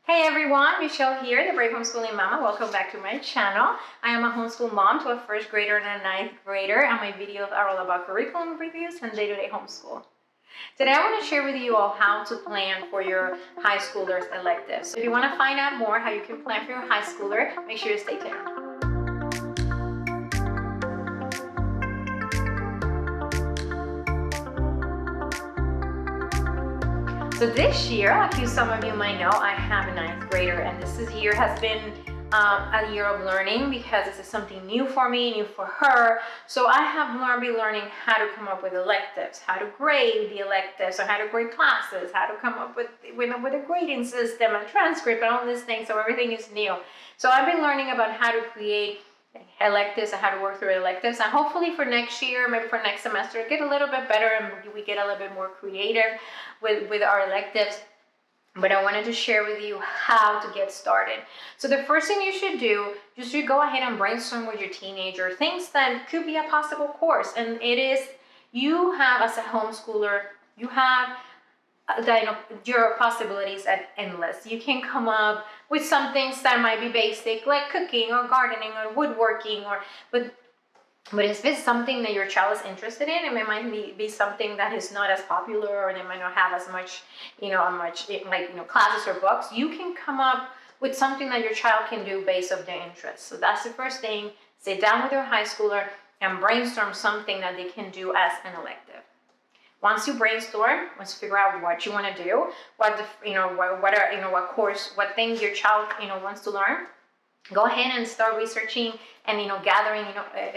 Hey everyone, Michelle here, the Brave Homeschooling Mama. Welcome back to my channel. I am a homeschool mom to a first grader and a ninth grader, and my videos are all about curriculum reviews and day-to-day homeschool. Today I want to share with you all how to plan for your high schoolers' electives. If you want to find out more how you can plan for your high schooler, make sure you stay tuned. So this year, like some of you might know, I have a ninth grader, and this year has been a year of learning because this is something new for me, new for her. So I have been learning how to come up with electives, how to grade the electives, or how to grade classes, how to come up with a grading system, a transcript, and all these things. So everything is new. So I've been learning about how to create electives and how to work through electives, and hopefully for next year, maybe for next semester, get a little bit better and we get a little bit more creative with our electives. But I wanted to share with you how to get started. So the first thing you should do is you go ahead and brainstorm with your teenager things that could be a possible course. And it is, you have, as a homeschooler, you have your possibilities are endless. You can come up with some things that might be basic, like cooking or gardening or woodworking, but if it's something that your child is interested in, and it might be something that is not as popular, or they might not have as much, classes or books, you can come up with something that your child can do based on their interests. So that's the first thing. Sit down with your high schooler and brainstorm something that they can do as an elective. Once you brainstorm, once you figure out what you want to do, what course, what thing your child wants to learn, go ahead and start researching and gathering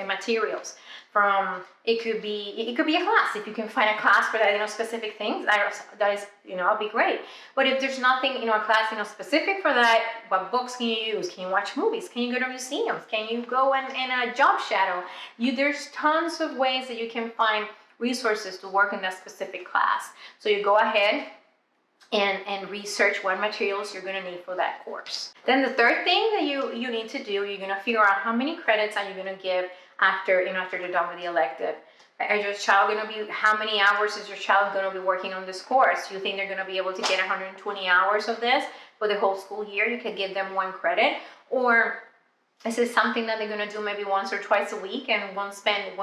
materials. From it could be a class. If you can find a class for that specific things, that is be great. But if there's nothing a class specific for that, what books can you use? Can you watch movies? Can you go to museums? Can you go and a job shadow? There's tons of ways that you can find resources to work in that specific class. So you go ahead and research what materials you're going to need for that course. Then the third thing that you need to do, you're going to figure out how many credits are you going to give after they're done with the elective. How many hours is your child going to be working on this course? You think they're going to be able to get 120 hours of this for the whole school year? You could give them 1 credit, or is it something that they're going to do maybe once or twice a week and won't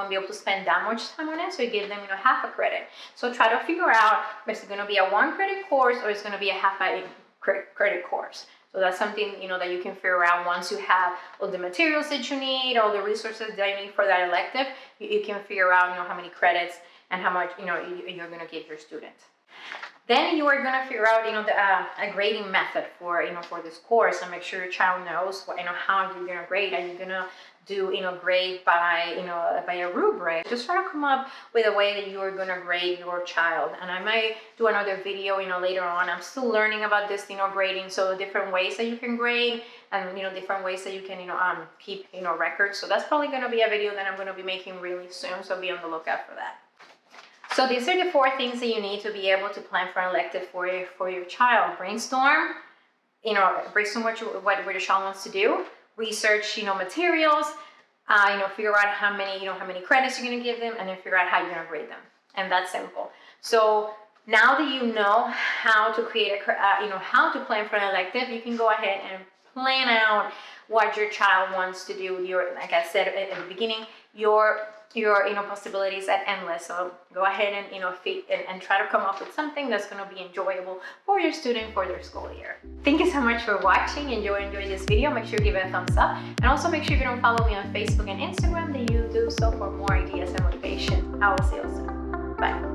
be able to spend that much time on it? So you give them half a credit. So try to figure out, is it going to be a 1 credit course, or is it going to be a half a credit course? So that's something that you can figure out once you have all the materials that you need, all the resources that you need for that elective. You can figure out how many credits and how much you're going to give your student. Then you are going to figure out a grading method for this course, and make sure your child knows how you're going to grade. Are you going to do grade by a rubric? Just try to come up with a way that you are going to grade your child. And I might do another video later on. I'm still learning about this grading, so different ways that you can grade, and different ways that you can keep records. So that's probably going to be a video that I'm going to be making really soon, so be on the lookout for that. So these are the 4 things that you need to be able to plan for an elective for your child. Brainstorm, brainstorm what your child wants to do. Research, materials. Figure out how many credits you're going to give them, and then figure out how you're going to grade them. And that's simple. So now that you know how to create how to plan for an elective, you can go ahead and plan out what your child wants to do. Like I said at the beginning, your possibilities are endless. So go ahead and try to come up with something that's going to be enjoyable for your student for their school year. Thank you so much for watching. Enjoy this video. Make sure you give it a thumbs up, and also make sure if you don't follow me on Facebook and Instagram that you do so for more ideas and motivation. I will see you soon. Bye.